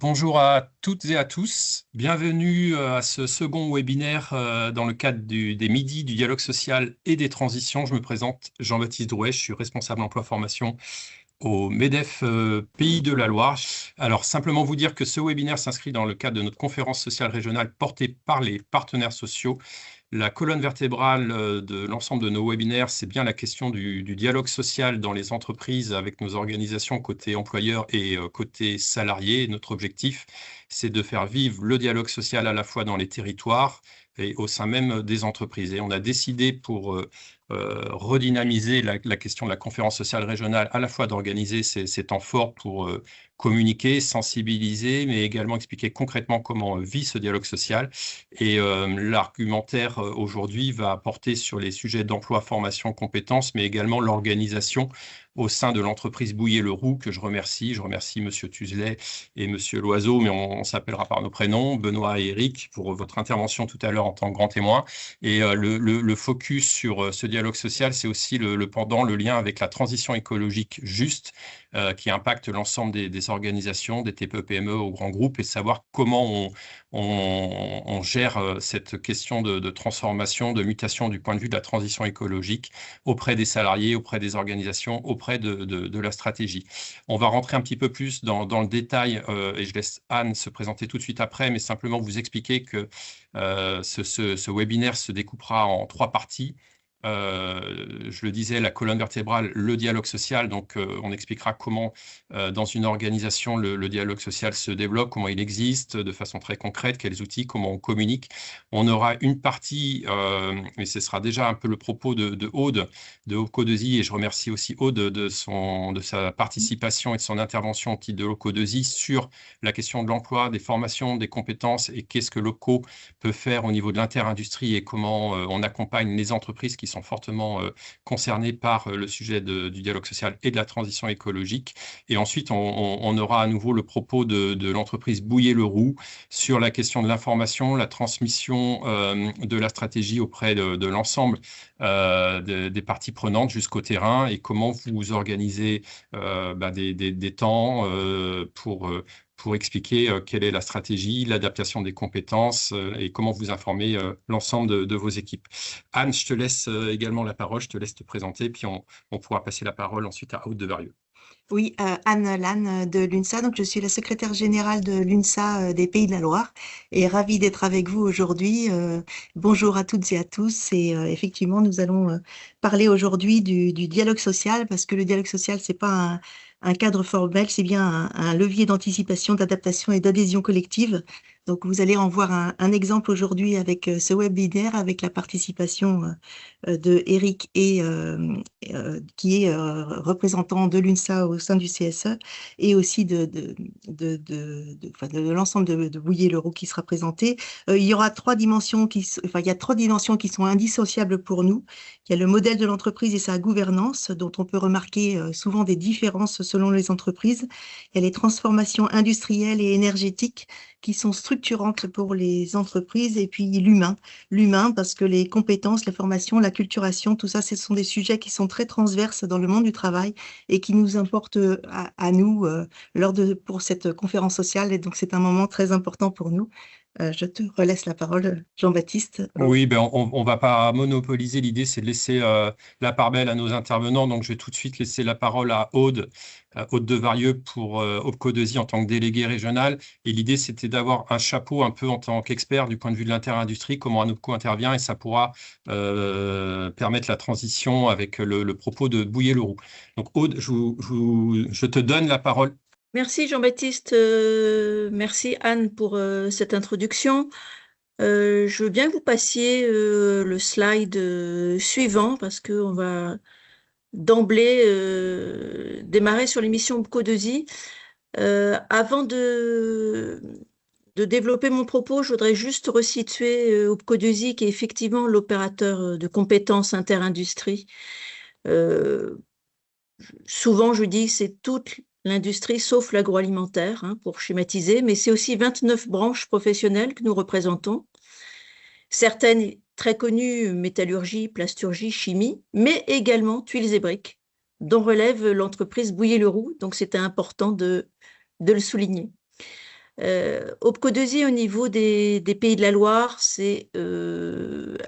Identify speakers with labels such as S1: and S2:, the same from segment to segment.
S1: Bonjour à toutes et à tous. Bienvenue à ce second webinaire dans le cadre des midis du dialogue social et des transitions. Je me présente Jean-Baptiste Drouet, je suis responsable emploi formation au MEDEF Pays de la Loire. Alors, simplement vous dire que ce webinaire s'inscrit dans le cadre de notre conférence sociale régionale portée par les partenaires sociaux. La colonne vertébrale de l'ensemble de nos webinaires, c'est bien la question du dialogue social dans les entreprises avec nos organisations côté employeurs et côté salariés. Notre objectif, c'est de faire vivre le dialogue social à la fois dans les territoires et au sein même des entreprises. Et on a décidé pour redynamiser la question de la conférence sociale régionale, à la fois d'organiser ces temps forts pour communiquer, sensibiliser, mais également expliquer concrètement comment vit ce dialogue social. Et l'argumentaire aujourd'hui va porter sur les sujets d'emploi, formation, compétences, mais également l'organisation au sein de l'entreprise Bouiller-le-Roux, que je remercie. Je remercie Monsieur Tuzelet et Monsieur Loiseau, mais on s'appellera par nos prénoms, Benoît et Eric, pour votre intervention tout à l'heure en tant que grand témoin. Et le focus sur ce dialogue social, c'est aussi le pendant, le lien avec la transition écologique juste, qui impacte l'ensemble des organisations, des TPE-PME aux grands groupes, et savoir comment on gère cette question de transformation, de mutation du point de vue de la transition écologique auprès des salariés, auprès des organisations, auprès de la stratégie. On va rentrer un petit peu plus dans le détail et je laisse Anne se présenter tout de suite après, mais simplement vous expliquer que ce webinaire se découpera en 3 parties. Je le disais, la colonne vertébrale, le dialogue social. Donc, on expliquera comment, dans une organisation, le dialogue social se développe, comment il existe de façon très concrète, quels outils, comment on communique. On aura une partie, et ce sera déjà un peu le propos de Aude, de Loco2i, et je remercie aussi Aude de sa participation et de son intervention au titre de Loco2i sur la question de l'emploi, des formations, des compétences et qu'est-ce que Loco peut faire au niveau de l'interindustrie et comment on accompagne les entreprises qui sont fortement concernées par le sujet du dialogue social et de la transition écologique. Et ensuite, on aura à nouveau le propos de l'entreprise Bouiller-le-Roux sur la question de l'information, la transmission de la stratégie auprès de l'ensemble des parties prenantes jusqu'au terrain et comment vous organisez des temps pour expliquer quelle est la stratégie, l'adaptation des compétences et comment vous informez l'ensemble de vos équipes. Anne, je te laisse également la parole, je te laisse te présenter, puis on pourra passer la parole ensuite à Aude de Varieux.
S2: Oui, Anne Lannes de l'UNSA. Donc, je suis la secrétaire générale de l'UNSA des Pays de la Loire et ravie d'être avec vous aujourd'hui. Bonjour à toutes et à tous. Et effectivement, nous allons parler aujourd'hui du dialogue social parce que le dialogue social, c'est pas un cadre formel, c'est bien un levier d'anticipation, d'adaptation et d'adhésion collective. Donc, vous allez en voir un exemple aujourd'hui avec ce webinaire, avec la participation de Eric qui est représentant de l'UNSA au sein du CSE et aussi de l'ensemble de Bouiller-le-Roux qui sera présenté. Il y aura il y a 3 dimensions qui sont indissociables pour nous. Il y a le modèle de l'entreprise et sa gouvernance, dont on peut remarquer souvent des différences selon les entreprises. Il y a les transformations industrielles et énergétiques qui sont structurantes pour les entreprises, et puis l'humain, parce que les compétences, la formation, la culturation, tout ça, ce sont des sujets qui sont très transverses dans le monde du travail et qui nous importent à nous pour cette conférence sociale. Et donc, c'est un moment très important pour nous. Je te relaisse la parole, Jean-Baptiste.
S1: Oui, ben on va pas monopoliser. L'idée, c'est de laisser la part belle à nos intervenants. Donc, je vais tout de suite laisser la parole à Aude, Aude de Varieux pour Opco2i en tant que délégué régional. Et l'idée, c'était d'avoir un chapeau un peu en tant qu'expert du point de vue de l'interindustrie, comment un Opco intervient, et ça pourra permettre la transition avec le propos de Bouiller-le-Roux. Donc, Aude, je te donne la parole.
S3: Merci Jean-Baptiste, merci Anne pour cette introduction. Je veux bien que vous passiez le slide suivant parce qu'on va d'emblée démarrer sur l'émission Opco2i. Avant de développer mon propos, je voudrais juste resituer Opco2i qui est effectivement l'opérateur de compétences interindustrie. Souvent, je dis que c'est toute l'industrie sauf l'agroalimentaire, pour schématiser, mais c'est aussi 29 branches professionnelles que nous représentons. Certaines très connues, métallurgie, plasturgie, chimie, mais également tuiles et briques, dont relève l'entreprise Bouiller-le-Roux, donc c'était important de le souligner. Opco2i, au niveau des Pays de la Loire, c'est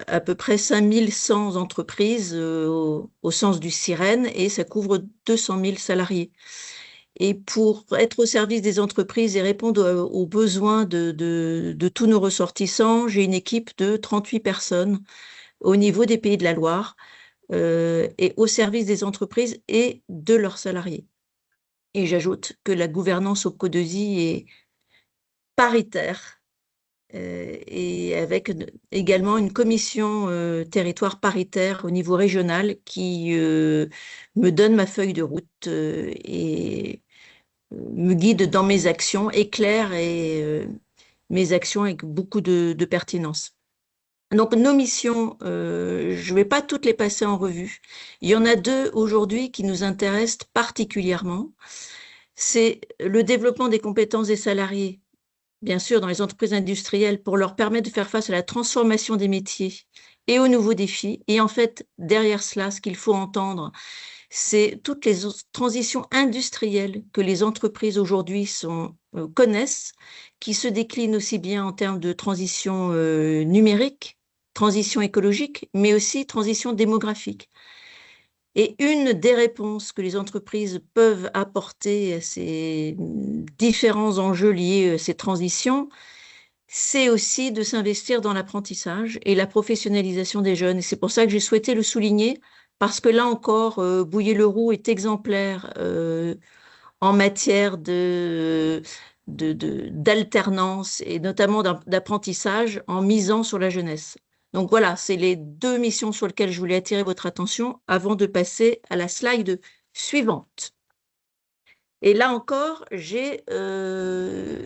S3: à peu près 5100 entreprises au sens du Sirène, et ça couvre 200 000 salariés. Et pour être au service des entreprises et répondre aux besoins de tous nos ressortissants, j'ai une équipe de 38 personnes au niveau des Pays de la Loire et au service des entreprises et de leurs salariés. Et j'ajoute que la gouvernance Opco2i est paritaire et avec également une commission territoire paritaire au niveau régional qui me donne ma feuille de route et me guide dans mes actions, éclaire mes actions avec beaucoup de pertinence. Donc nos missions, je ne vais pas toutes les passer en revue. Il y en a deux aujourd'hui qui nous intéressent particulièrement. C'est le développement des compétences des salariés, bien sûr, dans les entreprises industrielles, pour leur permettre de faire face à la transformation des métiers et aux nouveaux défis. Et en fait, derrière cela, ce qu'il faut entendre, c'est toutes les transitions industrielles que les entreprises aujourd'hui connaissent, qui se déclinent aussi bien en termes de transition numérique, transition écologique, mais aussi transition démographique. Et une des réponses que les entreprises peuvent apporter à ces différents enjeux liés à ces transitions, c'est aussi de s'investir dans l'apprentissage et la professionnalisation des jeunes. Et c'est pour ça que j'ai souhaité le souligner, parce que là encore, Bouillé-le-Roux est exemplaire en matière d'alternance et notamment d'apprentissage en misant sur la jeunesse. Donc voilà, c'est les deux missions sur lesquelles je voulais attirer votre attention avant de passer à la slide suivante. Et là encore, j'ai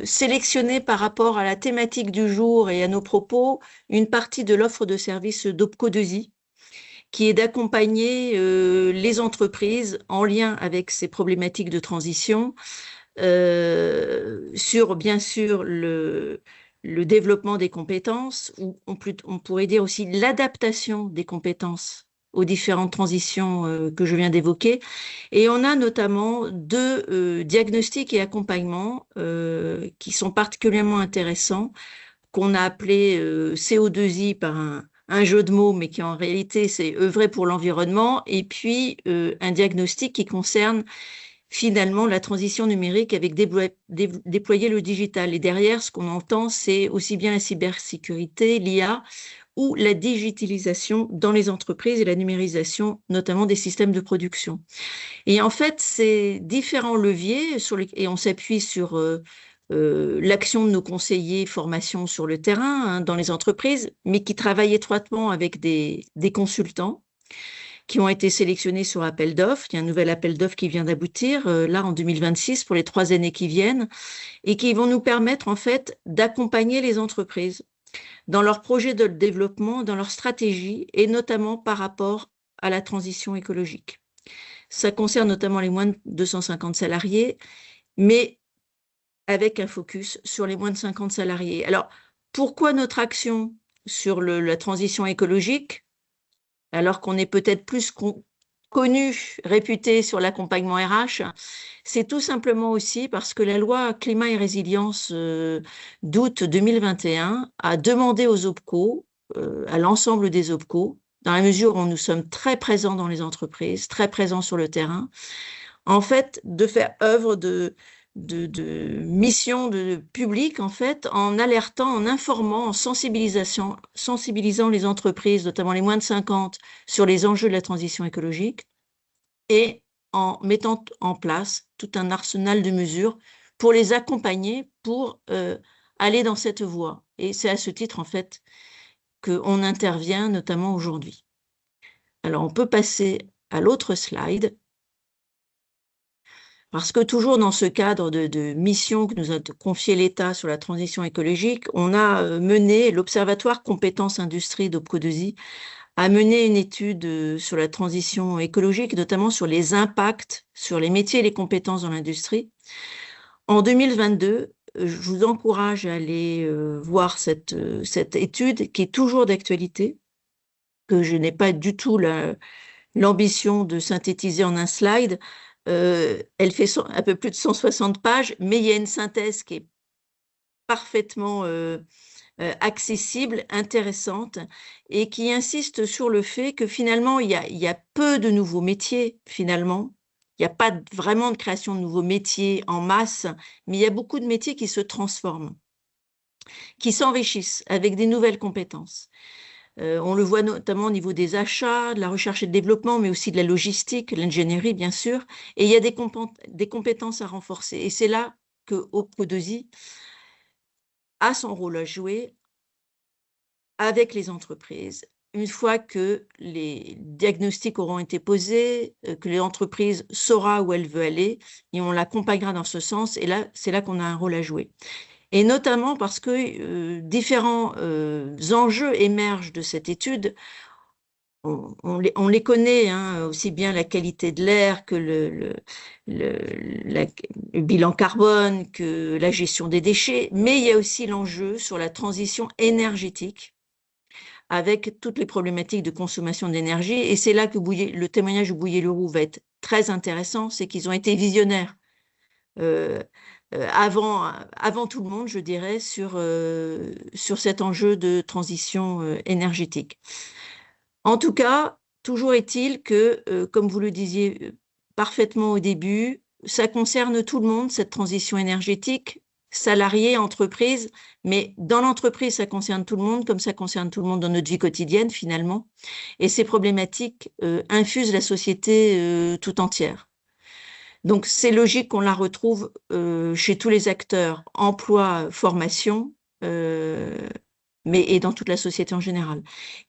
S3: sélectionné par rapport à la thématique du jour et à nos propos une partie de l'offre de service d'Opco2i, qui est d'accompagner les entreprises en lien avec ces problématiques de transition sur, bien sûr, le développement des compétences, ou on pourrait dire aussi l'adaptation des compétences aux différentes transitions que je viens d'évoquer. Et on a notamment deux diagnostics et accompagnements qui sont particulièrement intéressants, qu'on a appelé CO2i par un jeu de mots, mais qui en réalité, c'est œuvrer pour l'environnement, et puis un diagnostic qui concerne finalement la transition numérique avec déployer le digital. Et derrière, ce qu'on entend, c'est aussi bien la cybersécurité, l'IA, ou la digitalisation dans les entreprises et la numérisation, notamment des systèmes de production. Et en fait, ces différents leviers, et on s'appuie sur l'action de nos conseillers formation sur le terrain dans les entreprises, mais qui travaillent étroitement avec des consultants qui ont été sélectionnés sur appel d'offres. Il y a un nouvel appel d'offres qui vient d'aboutir, là, en 2026, pour les 3 années qui viennent, et qui vont nous permettre, en fait, d'accompagner les entreprises dans leurs projets de développement, dans leur stratégie, et notamment par rapport à la transition écologique. Ça concerne notamment les moins de 250 salariés, mais avec un focus sur les moins de 50 salariés. Alors, pourquoi notre action sur la transition écologique, alors qu'on est peut-être plus connu, réputé sur l'accompagnement RH? C'est tout simplement aussi parce que la loi climat et résilience d'août 2021 a demandé aux OPCO, à l'ensemble des OPCO, dans la mesure où nous sommes très présents dans les entreprises, très présents sur le terrain, en fait, de faire œuvre de mission publique, en fait, en alertant, en informant, en sensibilisant les entreprises, notamment les moins de 50, sur les enjeux de la transition écologique, et en mettant en place tout un arsenal de mesures pour les accompagner, pour aller dans cette voie. Et c'est à ce titre, en fait, qu'on intervient, notamment aujourd'hui. Alors, on peut passer à l'autre slide. Parce que toujours dans ce cadre de mission que nous a confié l'État sur la transition écologique, on a mené, l'Observatoire Compétences Industrie d'Opco2i a mené une étude sur la transition écologique, notamment sur les impacts sur les métiers et les compétences dans l'industrie. En 2022, je vous encourage à aller voir cette étude qui est toujours d'actualité, que je n'ai pas du tout l'ambition de synthétiser en un slide. Elle fait un peu plus de 160 pages, mais il y a une synthèse qui est parfaitement accessible, intéressante, et qui insiste sur le fait que finalement, il y a peu de nouveaux métiers, finalement. Il n'y a pas vraiment de création de nouveaux métiers en masse, mais il y a beaucoup de métiers qui se transforment, qui s'enrichissent avec des nouvelles compétences. On le voit notamment au niveau des achats, de la recherche et de développement, mais aussi de la logistique, l'ingénierie, bien sûr. Et il y a des compétences à renforcer. Et c'est là que Opco2i a son rôle à jouer avec les entreprises. Une fois que les diagnostics auront été posés, que l'entreprise saura où elle veut aller, et on l'accompagnera dans ce sens, et là, c'est là qu'on a un rôle à jouer. Et notamment parce que différents enjeux émergent de cette étude. On les connaît, hein, aussi bien la qualité de l'air que le bilan carbone, que la gestion des déchets, mais il y a aussi l'enjeu sur la transition énergétique, avec toutes les problématiques de consommation d'énergie. Et c'est là que le témoignage de Bouyer-Leroux va être très intéressant, c'est qu'ils ont été visionnaires avant tout le monde, je dirais, sur cet enjeu de transition énergétique. En tout cas, toujours est-il que, comme vous le disiez parfaitement au début, ça concerne tout le monde, cette transition énergétique, salariés, entreprises, mais dans l'entreprise, ça concerne tout le monde, comme ça concerne tout le monde dans notre vie quotidienne, finalement. Et ces problématiques infusent la société tout entière. Donc, c'est logique qu'on la retrouve chez tous les acteurs, emploi, formation, et dans toute la société en général.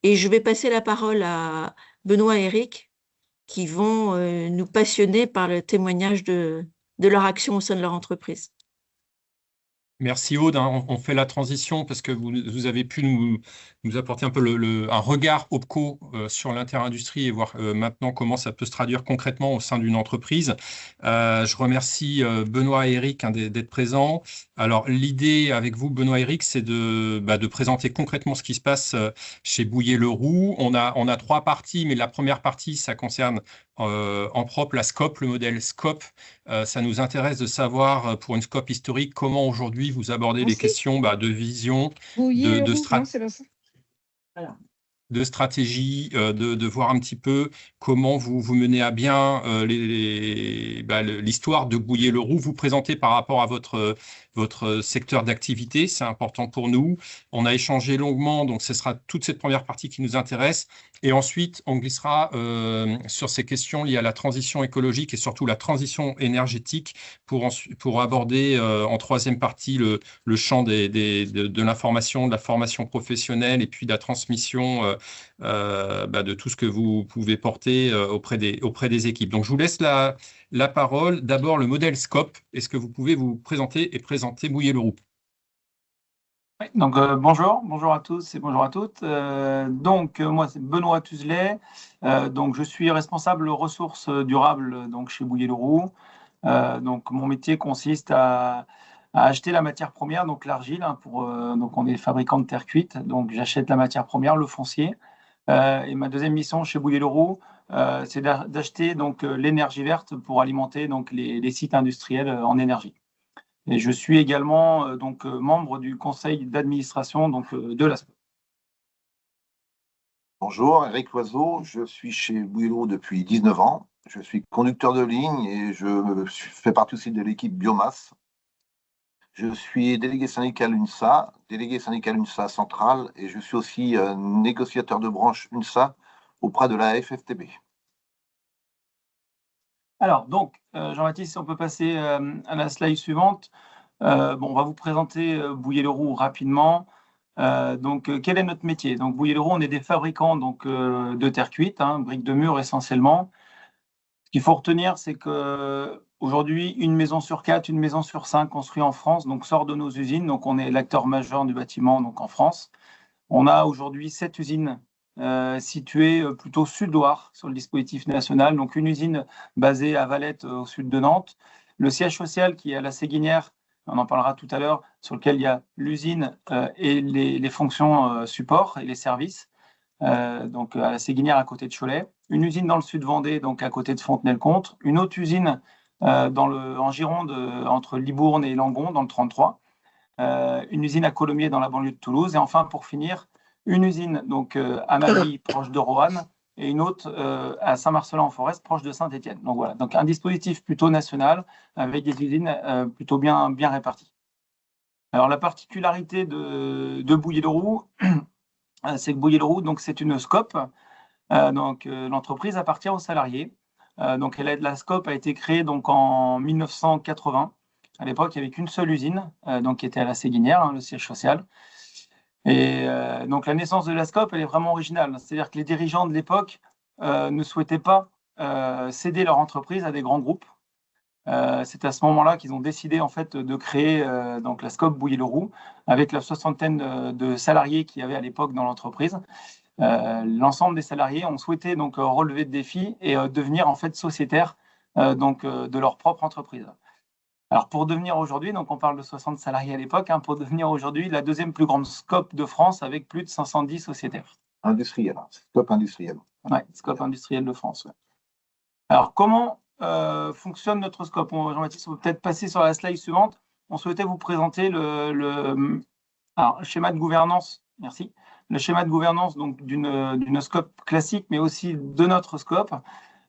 S3: Et je vais passer la parole à Benoît et Eric, qui vont nous passionner par le témoignage de leur action au sein de leur entreprise.
S1: Merci Aude, hein. On fait la transition parce que vous avez pu nous apporter un peu un regard OPCO sur l'interindustrie et voir maintenant comment ça peut se traduire concrètement au sein d'une entreprise. Je remercie Benoît et Eric, hein, d'être présents. Alors l'idée avec vous, Benoît et Eric, c'est de présenter concrètement ce qui se passe chez Bouyer-Leroux. On a 3 parties, mais la première partie, ça concerne en propre la SCOP, le modèle SCOP. Ça nous intéresse de savoir, pour une SCOP historique, comment aujourd'hui vous abordez les questions de vision, de stratégie, de voir un petit peu comment vous menez à bien l'histoire de Bouyer-Leroux, vous présenter par rapport à votre secteur d'activité, c'est important pour nous. On a échangé longuement, donc ce sera toute cette première partie qui nous intéresse. Et ensuite, on glissera sur ces questions liées à la transition écologique et surtout la transition énergétique pour aborder en troisième partie le champ de l'information, de la formation professionnelle et puis de la transmission de tout ce que vous pouvez porter auprès des équipes. Donc, je vous laisse la parole. D'abord, le modèle SCOP. Est-ce que vous pouvez vous présenter et présenter Bouyer-Leroux?
S4: Oui, donc bonjour à tous et bonjour à toutes. Moi c'est Benoît Tuzelet. Donc je suis responsable ressources durables donc chez Bouyer-Leroux. Donc mon métier consiste à acheter la matière première, donc l'argile, hein, donc on est fabricant de terre cuite, donc j'achète la matière première, le foncier. Et ma deuxième mission chez Bouyer-Leroux, c'est d'acheter donc l'énergie verte pour alimenter donc les sites industriels en énergie. Et je suis également membre du conseil d'administration de la SCOP.
S5: Bonjour, Eric Loiseau, je suis chez Bouyer-Leroux depuis 19 ans. Je suis conducteur de ligne et je fais partie aussi de l'équipe biomasse. Je suis délégué syndical UNSA centrale, et je suis aussi négociateur de branche UNSA auprès de la FFTB.
S4: Alors, donc, Jean-Baptiste, si on peut passer à la slide suivante. On va vous présenter Bouyer-Leroux rapidement. Quel est notre métier? Donc, Bouyer-Leroux, on est des fabricants de terre cuite, hein, briques de mur essentiellement. Ce qu'il faut retenir, c'est qu'aujourd'hui, une maison sur 4, une maison sur 5 construite en France sort de nos usines. Donc, on est l'acteur majeur du bâtiment en France. On a aujourd'hui 7 usines situées plutôt sud-ouest sur le dispositif national. Donc, une usine basée à Valette, au sud de Nantes. Le siège social qui est à la Séguinière, on en parlera tout à l'heure, sur lequel il y a l'usine et les fonctions support et les services. À la Séguinière à côté de Cholet, une usine dans le sud Vendée, donc à côté de Fontenay-le-Comte, une autre usine en Gironde entre Libourne et Langon dans le 33, une usine à Colomiers dans la banlieue de Toulouse, et enfin, pour finir, une usine donc, à Mably, proche de Roanne, et une autre à Saint-Marcelin-en-Forest, proche de Saint-Étienne. Donc voilà, donc un dispositif plutôt national, avec des usines plutôt bien réparties. Alors la particularité de Bouillé-le-Roux, c'est que Bouillé-le-Roux, donc c'est une SCOP, donc l'entreprise appartient aux salariés. Donc la SCOP a été créée donc en 1980. À l'époque, il n'y avait qu'une seule usine, donc qui était à la Séguinière, le siège social. Et donc la naissance de la SCOP, elle est vraiment originale. C'est-à-dire que les dirigeants de l'époque ne souhaitaient pas céder leur entreprise à des grands groupes. C'est à ce moment-là qu'ils ont décidé en fait de créer donc la SCOP Bouillé-le-Roux avec la soixantaine de salariés qu'il y avait à l'époque dans l'entreprise. L'ensemble des salariés ont souhaité donc relever le défi et devenir en fait sociétaires de leur propre entreprise. Alors pour devenir aujourd'hui, donc on parle de 60 salariés à l'époque, pour devenir aujourd'hui la deuxième plus grande SCOP de France avec plus de 510 sociétaires.
S5: Industriel, SCOP industriel.
S4: Oui, SCOP industriel de France. Ouais. Alors comment fonctionne notre SCOP? Jean-Baptiste, on peut peut-être passer sur la slide suivante. On souhaitait vous présenter le schéma de gouvernance. Merci. Le schéma de gouvernance donc d'une SCOP classique, mais aussi de notre SCOP.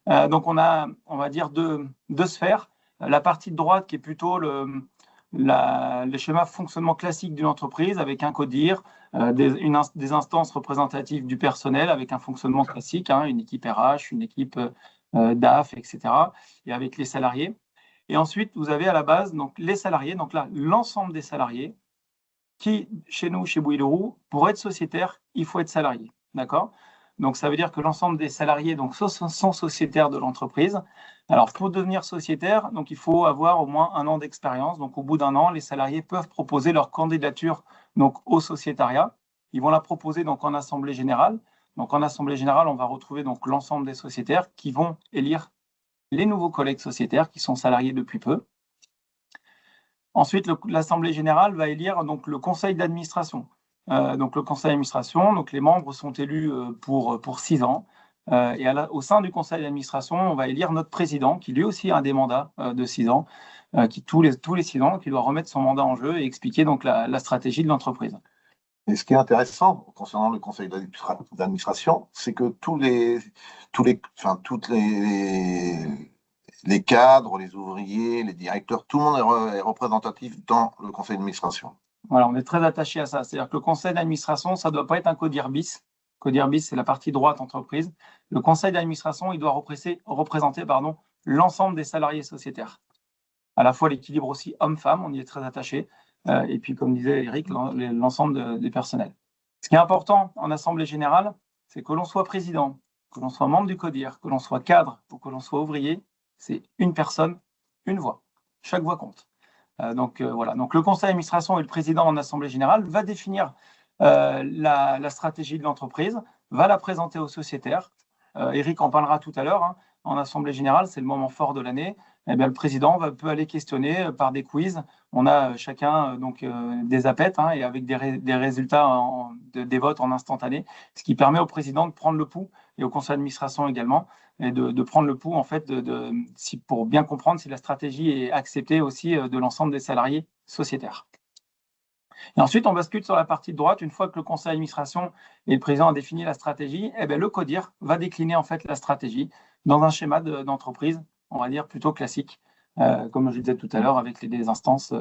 S4: Donc on a, on va dire, deux sphères. La partie de droite qui est plutôt le schéma fonctionnement classique d'une entreprise avec un CODIR, des instances représentatives du personnel avec un fonctionnement classique, une équipe RH, une équipe DAF, etc. et avec les salariés. Et ensuite, vous avez à la base donc, les salariés, donc là, l'ensemble des salariés qui, chez nous, chez Bouillé-le-Roux, pour être sociétaire, il faut être salarié. D'accord ? Donc, ça veut dire que l'ensemble des salariés donc, sont sociétaires de l'entreprise. Alors, pour devenir sociétaire, donc, il faut avoir au moins 1 an d'expérience. Donc, au bout d'1 an, les salariés peuvent proposer leur candidature donc, au sociétariat. Ils vont la proposer donc, en assemblée générale. Donc, en assemblée générale, on va retrouver donc, l'ensemble des sociétaires qui vont élire les nouveaux collègues sociétaires qui sont salariés depuis peu. Ensuite, l'assemblée générale va élire donc, le conseil d'administration. Donc le conseil d'administration, donc les membres sont élus pour 6 ans. Et au sein du conseil d'administration, on va élire notre président, qui lui aussi a un des mandats de 6 ans, qui tous les 6 ans, qui doit remettre son mandat en jeu et expliquer donc la stratégie de l'entreprise.
S5: Et ce qui est intéressant concernant le conseil d'administration, c'est que tous les cadres, les ouvriers, les directeurs, tout le monde est représentatif dans le conseil d'administration.
S4: Voilà, on est très attaché à ça. C'est-à-dire que le conseil d'administration, ça ne doit pas être un CODIR bis. CODIR bis, c'est la partie droite entreprise. Le conseil d'administration, il doit représenter l'ensemble des salariés sociétaires. À la fois l'équilibre aussi homme-femme, on y est très attaché. Et puis, comme disait Eric, l'ensemble des personnels. Ce qui est important en assemblée générale, c'est que l'on soit président, que l'on soit membre du CODIR, que l'on soit cadre ou que l'on soit ouvrier, c'est une personne, une voix. Chaque voix compte. Voilà. Donc le conseil d'administration et le président en assemblée générale va définir la stratégie de l'entreprise, va la présenter aux sociétaires. Eric en parlera tout à l'heure. En assemblée générale, c'est le moment fort de l'année. Eh bien, le président peut aller questionner par des quiz. On a chacun des APET et avec des résultats des votes en instantané, ce qui permet au président de prendre le pouls et au conseil d'administration également, et de prendre le pouls en fait pour bien comprendre si la stratégie est acceptée aussi de l'ensemble des salariés sociétaires. Et ensuite, on bascule sur la partie de droite. Une fois que le conseil d'administration et le président ont défini la stratégie, le CODIR va décliner en fait la stratégie dans un schéma d'entreprise, on va dire plutôt classique, comme je disais tout à l'heure, avec des instances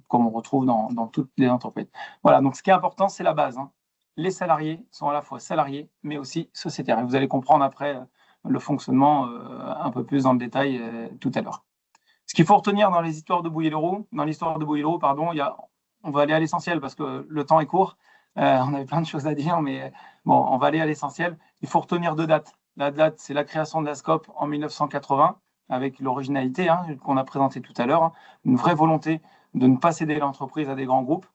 S4: comme on retrouve dans toutes les entreprises. Voilà, donc ce qui est important, c'est la base. Les salariés sont à la fois salariés, mais aussi sociétaires. Et vous allez comprendre après le fonctionnement un peu plus dans le détail tout à l'heure. Ce qu'il faut retenir dans l'histoire de Bouillé-le-Roux, on va aller à l'essentiel parce que le temps est court. On avait plein de choses à dire, mais bon, on va aller à l'essentiel. Il faut retenir 2 dates. La date, c'est la création de la SCOP en 1980, avec l'originalité qu'on a présentée tout à l'heure, une vraie volonté de ne pas céder l'entreprise à des grands groupes.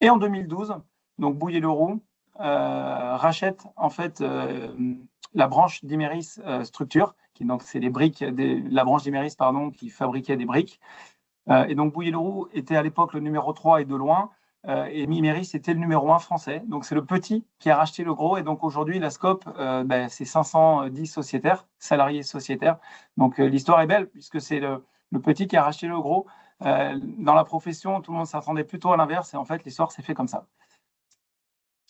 S4: Et en 2012, donc Bouillé-le-Roux rachète en fait la branche d'Imerys Structure, c'est les briques, la branche d'Imerys qui fabriquait des briques. Et donc Bouillé-le-Roux était à l'époque le numéro 3 et de loin, et Imerys était le numéro 1 français. Donc c'est le petit qui a racheté le gros, et donc aujourd'hui la SCOP, c'est 510 sociétaires, salariés sociétaires. Donc l'histoire est belle puisque c'est le petit qui a racheté le gros. Dans la profession, tout le monde s'attendait plutôt à l'inverse et en fait, l'histoire s'est fait comme ça.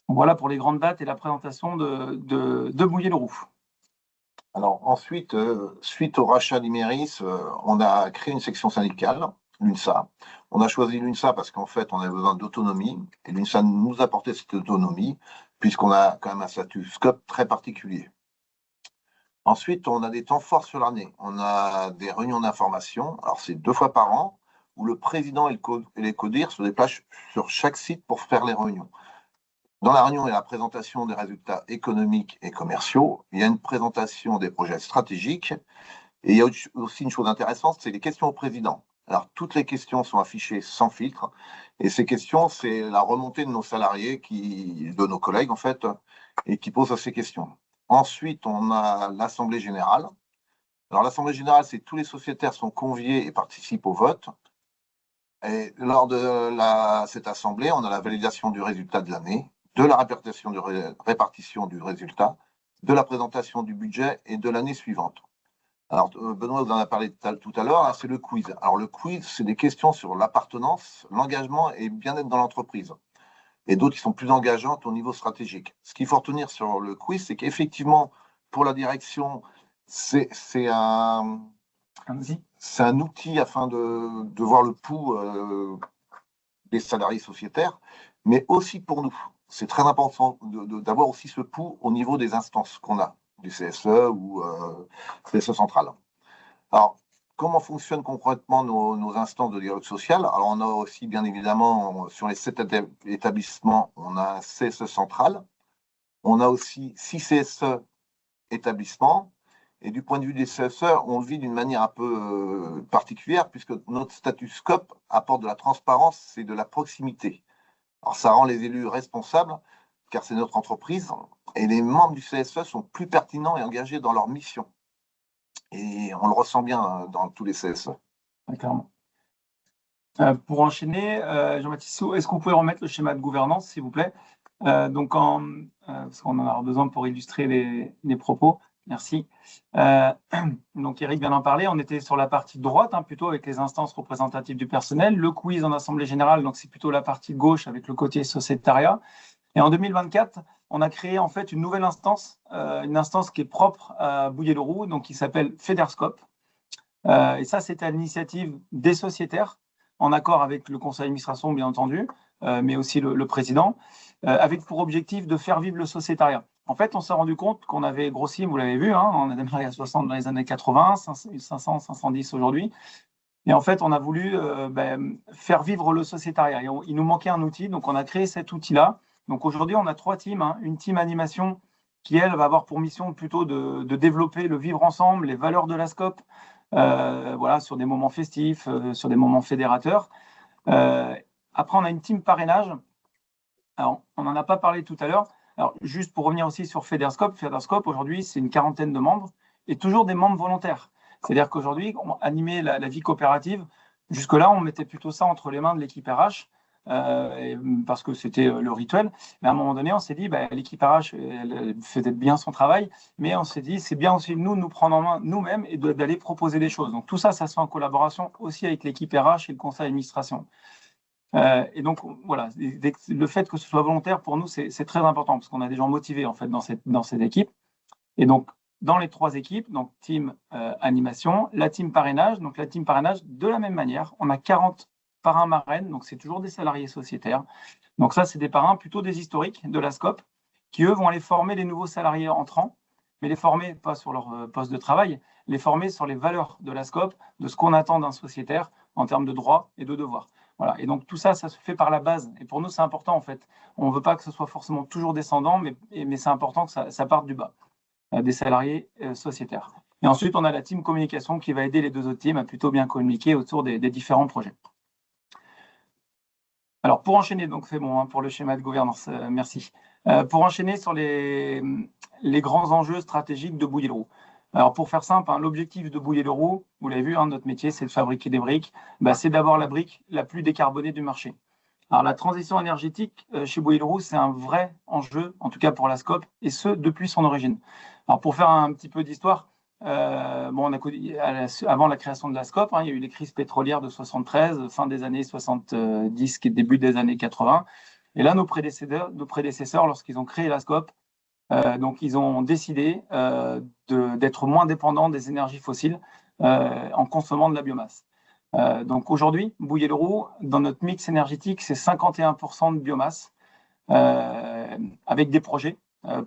S4: Voilà pour les grandes dates et la présentation de Bouillé-le-Roux.
S5: Alors ensuite, suite au rachat d'Imeris, on a créé une section syndicale, l'UNSA. On a choisi l'UNSA parce qu'en fait, on avait besoin d'autonomie et l'UNSA nous apportait cette autonomie puisqu'on a quand même un statut SCOP très particulier. Ensuite, on a des temps forts sur l'année. On a des réunions d'information. Alors, c'est 2 fois par an où le président et les CODIR se déplacent sur chaque site pour faire les réunions. Dans la réunion, il y a la présentation des résultats économiques et commerciaux. Il y a une présentation des projets stratégiques. Et il y a aussi une chose intéressante, c'est les questions au président. Alors, toutes les questions sont affichées sans filtre. Et ces questions, c'est la remontée de nos salariés, de nos collègues, en fait, et qui posent ces questions. Ensuite, on a l'Assemblée générale. Alors, l'Assemblée générale, c'est tous les sociétaires sont conviés et participent au vote. Et lors de cette assemblée, on a la validation du résultat de l'année, de la répartition du résultat, de la présentation du budget et de l'année suivante. Alors, Benoît vous en a parlé tout à l'heure, c'est le quiz. Alors, le quiz, c'est des questions sur l'appartenance, l'engagement et bien-être dans l'entreprise. Et d'autres qui sont plus engageantes au niveau stratégique. Ce qu'il faut retenir sur le quiz, c'est qu'effectivement, pour la direction, c'est un outil afin de voir le pouls des salariés sociétaires, mais aussi pour nous. C'est très important d'avoir aussi ce pouls au niveau des instances qu'on a, du CSE ou CSE central. Alors, comment fonctionnent concrètement nos instances de dialogue social? Alors, on a aussi, bien évidemment, sur les 7 établissements, on a un CSE central. On a aussi 6 CSE établissements. Et du point de vue des CSE, on le vit d'une manière un peu particulière, puisque notre statut SCOP apporte de la transparence et de la proximité. Alors, ça rend les élus responsables, car c'est notre entreprise, et les membres du CSE sont plus pertinents et engagés dans leur mission. Et on le ressent bien dans tous les CSE.
S4: Clairement. Pour enchaîner, Jean-Baptiste, est-ce que vous pouvez remettre le schéma de gouvernance, s'il vous plaît? Donc, parce qu'on en aura besoin pour illustrer les propos. Merci. Donc, Eric vient d'en parler. On était sur la partie droite, plutôt avec les instances représentatives du personnel. Le quiz en assemblée générale, donc c'est plutôt la partie gauche avec le côté sociétariat. Et en 2024, on a créé en fait une nouvelle instance, une instance qui est propre à Bouillé-le-Roux, donc qui s'appelle Federscope. Et ça, c'était à l'initiative des sociétaires, en accord avec le conseil d'administration, bien entendu, mais aussi le président, avec pour objectif de faire vivre le sociétariat. En fait, on s'est rendu compte qu'on avait grossi, vous l'avez vu, on a démarré à 60 dans les années 80, 500, 510 aujourd'hui. Et en fait, on a voulu faire vivre le sociétariat. Et il nous manquait un outil, donc on a créé cet outil-là. Donc aujourd'hui, on a 3 teams. Une team animation qui, elle, va avoir pour mission plutôt de développer le vivre ensemble, les valeurs de la SCOP, voilà, sur des moments festifs, sur des moments fédérateurs. Après, on a une team parrainage. Alors, on n'en a pas parlé tout à l'heure. Alors, juste pour revenir aussi sur Federscope, aujourd'hui, c'est une 40aine de membres et toujours des membres volontaires. C'est-à-dire qu'aujourd'hui, on animait la vie coopérative. Jusque-là, on mettait plutôt ça entre les mains de l'équipe RH parce que c'était le rituel. Mais à un moment donné, on s'est dit, l'équipe RH elle faisait bien son travail, mais on s'est dit, c'est bien aussi de nous prendre en main nous-mêmes et d'aller proposer des choses. Donc, tout ça, ça se fait en collaboration aussi avec l'équipe RH et le conseil d'administration. Et donc, voilà, le fait que ce soit volontaire, pour nous, c'est très important parce qu'on a des gens motivés, en fait, dans cette équipe. Et donc, dans les 3 équipes, donc team animation, la team parrainage. Donc, la team parrainage, de la même manière, on a 40 parrains marraines, donc c'est toujours des salariés sociétaires. Donc, ça, c'est des parrains plutôt des historiques de la SCOP qui, eux, vont aller former les nouveaux salariés entrants, mais les former pas sur leur poste de travail, les former sur les valeurs de la SCOP, de ce qu'on attend d'un sociétaire en termes de droits et de devoirs. Voilà. Et donc, tout ça, ça se fait par la base. Et pour nous, c'est important, en fait. On ne veut pas que ce soit forcément toujours descendant, mais c'est important que ça parte du bas, des salariés sociétaires. Et ensuite, on a la team communication qui va aider les 2 autres teams à plutôt bien communiquer autour des différents projets. Alors, pour enchaîner, donc c'est bon pour le schéma de gouvernance, merci. Pour enchaîner sur les grands enjeux stratégiques de Bouillé-le-Roux. Alors, pour faire simple, l'objectif de Bouillé-le-Roux, vous l'avez vu, notre métier, c'est de fabriquer des briques. C'est d'avoir la brique la plus décarbonée du marché. Alors, la transition énergétique chez Bouillé-le-Roux, c'est un vrai enjeu, en tout cas pour la SCOP, et ce, depuis son origine. Alors, pour faire un petit peu d'histoire, on a connu, avant la création de la SCOP, il y a eu les crises pétrolières de 73, fin des années 70, début des années 80. Et là, nos prédécesseurs, lorsqu'ils ont créé la SCOP, donc ils ont décidé d'être moins dépendants des énergies fossiles en consommant de la biomasse. Donc aujourd'hui, Bouillé-le-Roux, dans notre mix énergétique, c'est 51% de biomasse, avec des projets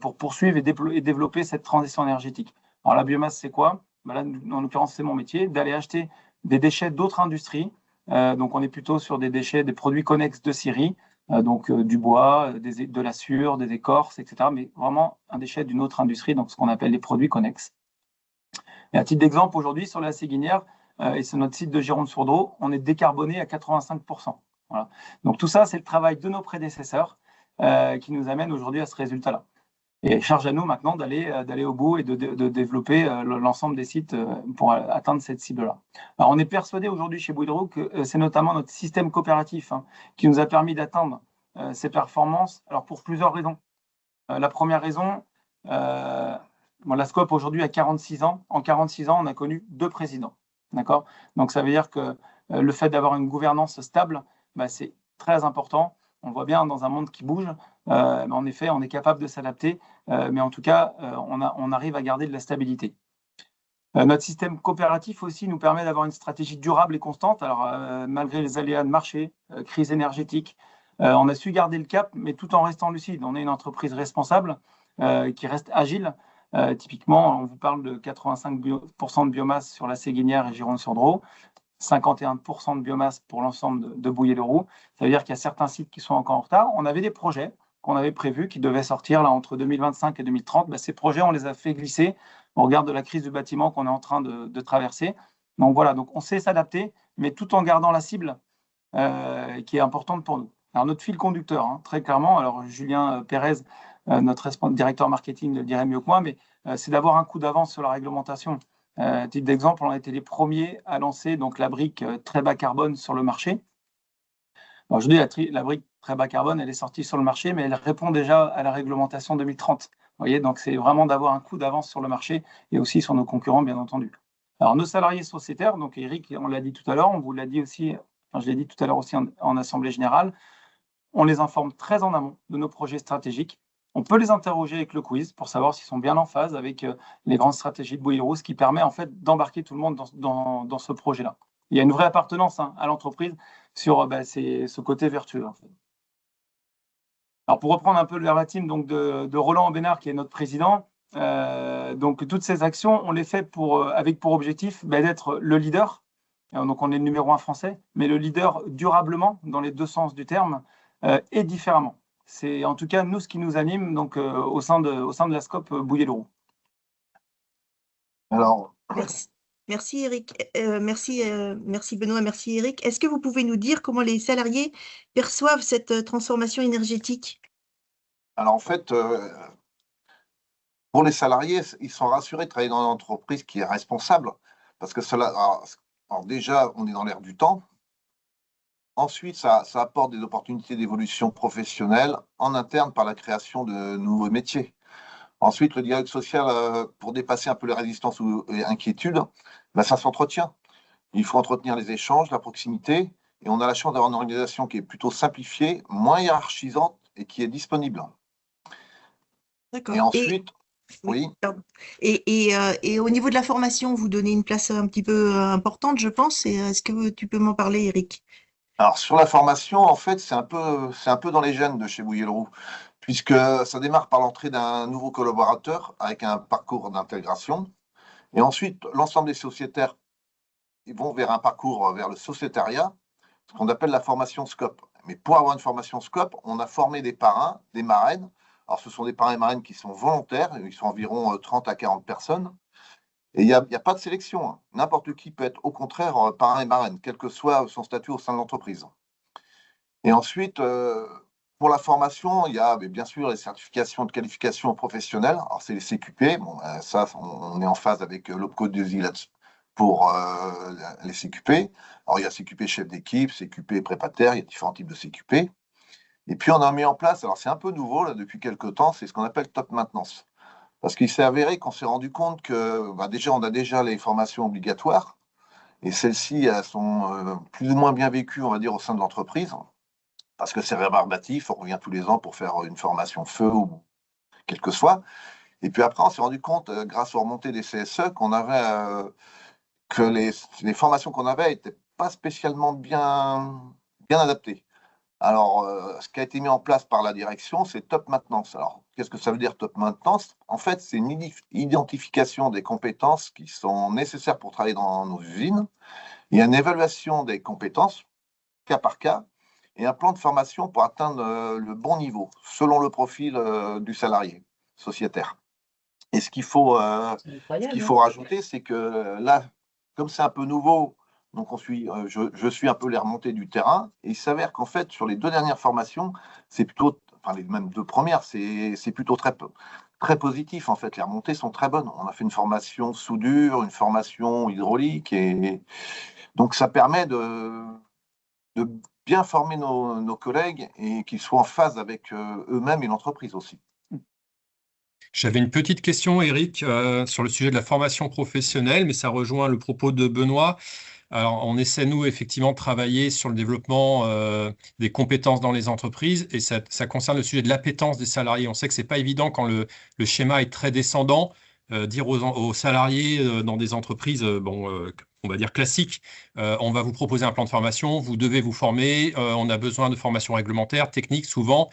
S4: pour poursuivre et développer cette transition énergétique. Alors la biomasse, c'est quoi? Là, en l'occurrence, c'est mon métier, d'aller acheter des déchets d'autres industries. Donc on est plutôt sur des déchets, des produits connexes de scierie, donc du bois, de la sciure, des écorces, etc. Mais vraiment un déchet d'une autre industrie, donc ce qu'on appelle les produits connexes. Et à titre d'exemple, aujourd'hui, sur la Séguinière, et c'est notre site de Gironde-sur-Dro, on est décarboné à 85%. Voilà. Donc tout ça, c'est le travail de nos prédécesseurs qui nous amène aujourd'hui à ce résultat-là. Et charge à nous maintenant d'aller au bout et de développer l'ensemble des sites pour atteindre cette cible-là. Alors on est persuadé aujourd'hui chez Bouillé-le-Roux que c'est notamment notre système coopératif qui nous a permis d'atteindre ces performances, alors pour plusieurs raisons. La première raison, la SCOP aujourd'hui a 46 ans. En 46 ans, on a connu 2 présidents. D'accord ? Donc ça veut dire que le fait d'avoir une gouvernance stable, c'est très important. On le voit bien dans un monde qui bouge. En effet, on est capable de s'adapter, mais en tout cas, on arrive à garder de la stabilité. Notre système coopératif aussi nous permet d'avoir une stratégie durable et constante. Alors, malgré les aléas de marché, crise énergétique, on a su garder le cap, mais tout en restant lucide. On est une entreprise responsable qui reste agile. Typiquement, on vous parle de 85% de biomasse sur la Séguinière et Gironde-sur-Dro, 51% de biomasse pour l'ensemble de Bouillé-le-Roux. Ça veut dire qu'il y a certains sites qui sont encore en retard. On avait des projets qu'on avait prévus qui devaient sortir là, entre 2025 et 2030. Ces projets, on les a fait glisser au regard de la crise du bâtiment qu'on est en train de traverser. Donc voilà, donc on sait s'adapter, mais tout en gardant la cible qui est importante pour nous. Alors notre fil conducteur, très clairement, alors Julien Pérez, notre directeur marketing le dirait mieux que moi, mais c'est d'avoir un coup d'avance sur la réglementation. À titre d'exemple, on a été les premiers à lancer donc, la brique très bas carbone sur le marché. Aujourd'hui, la brique très bas carbone, elle est sortie sur le marché, mais elle répond déjà à la réglementation 2030. Vous voyez, donc c'est vraiment d'avoir un coup d'avance sur le marché et aussi sur nos concurrents, bien entendu. Alors, nos salariés sociétaires, donc Eric, on l'a dit tout à l'heure, on vous l'a dit aussi, je l'ai dit tout à l'heure aussi en assemblée générale, on les informe très en amont de nos projets stratégiques. On peut les interroger avec le quiz pour savoir s'ils sont bien en phase avec les grandes stratégies de Bouillé-le-Roux, ce qui permet en fait d'embarquer tout le monde dans ce projet-là. Il y a une vraie appartenance à l'entreprise sur ce côté vertueux. En fait. Alors pour reprendre un peu le verbatim donc de Roland Bénard, qui est notre président, donc toutes ces actions, on les fait avec pour objectif d'être le leader. Donc on est le numéro 1 français, mais le leader durablement dans les 2 sens du terme et différemment. C'est en tout cas nous ce qui nous anime donc au sein de la SCOP Bouillé-le-Roux.
S5: Alors,
S2: merci Eric, merci Benoît, merci Eric. Est-ce que vous pouvez nous dire comment les salariés perçoivent cette transformation énergétique?
S5: Alors en fait, pour les salariés, ils sont rassurés de travailler dans une entreprise qui est responsable, parce que alors déjà, on est dans l'ère du temps. Ensuite, ça apporte des opportunités d'évolution professionnelle en interne par la création de nouveaux métiers. Ensuite, le dialogue social, pour dépasser un peu les résistances ou les inquiétudes, ça s'entretient. Il faut entretenir les échanges, la proximité, et on a la chance d'avoir une organisation qui est plutôt simplifiée, moins hiérarchisante et qui est disponible.
S2: D'accord.
S5: Et ensuite, oui.
S2: Et au niveau de la formation, vous donnez une place un petit peu importante, je pense. Est-ce que tu peux m'en parler, Eric?
S5: Alors, sur la formation, en fait, c'est un peu dans les gènes de chez Bouillé-le-Roux, puisque ça démarre par l'entrée d'un nouveau collaborateur avec un parcours d'intégration. Et ensuite, l'ensemble des sociétaires ils vont vers un parcours vers le sociétariat, ce qu'on appelle la formation SCOP. Mais pour avoir une formation SCOP, on a formé des parrains, des marraines. Alors, ce sont des parrains et marraines qui sont volontaires, ils sont environ 30 à 40 personnes. Et il n'y a pas de sélection. N'importe qui peut être au contraire parrain et marraine, quel que soit son statut au sein de l'entreprise. Et ensuite, pour la formation, il y a bien sûr les certifications de qualification professionnelle. Alors, c'est les CQP. Bon, ça, on est en phase avec l'OPCO de Zilats pour les CQP. Alors, il y a CQP chef d'équipe, CQP prépataire, il y a différents types de CQP. Et puis, on a mis en place, alors c'est un peu nouveau là, depuis quelques temps, c'est ce qu'on appelle top maintenance. Parce qu'il s'est avéré qu'on s'est rendu compte que déjà, on a déjà les formations obligatoires, et celles-ci, elles sont plus ou moins bien vécues, on va dire, au sein de l'entreprise, parce que c'est rébarbatif, on revient tous les ans pour faire une formation feu ou quel que soit. Et puis après, on s'est rendu compte, grâce aux remontées des CSE, que les formations qu'on avait n'étaient pas spécialement bien adaptées. Alors, ce qui a été mis en place par la direction, c'est Top Maintenance. Alors, qu'est-ce que ça veut dire Top Maintenance? En fait, c'est une identification des compétences qui sont nécessaires pour travailler dans nos usines. Il y a une évaluation des compétences, cas par cas, et un plan de formation pour atteindre le bon niveau, selon le profil du salarié sociétaire. Et ce qu'il faut rajouter, c'est que là, comme c'est un peu nouveau, donc je suis un peu les remontées du terrain, et il s'avère qu'en fait, sur les 2 dernières formations, c'est plutôt, enfin les même 2 premières, c'est plutôt très positif en fait. Les remontées sont très bonnes. On a fait une formation soudure, une formation hydraulique, et donc ça permet de bien former nos collègues et qu'ils soient en phase avec eux-mêmes et l'entreprise aussi.
S1: J'avais une petite question, Eric, sur le sujet de la formation professionnelle, mais ça rejoint le propos de Benoît. Alors, on essaie, nous, effectivement, de travailler sur le développement des compétences dans les entreprises, et ça concerne le sujet de l'appétence des salariés. On sait que ce n'est pas évident quand le schéma est très descendant, dire aux salariés dans des entreprises, on va dire classiques, on va vous proposer un plan de formation, vous devez vous former, on a besoin de formation réglementaire, technique, souvent,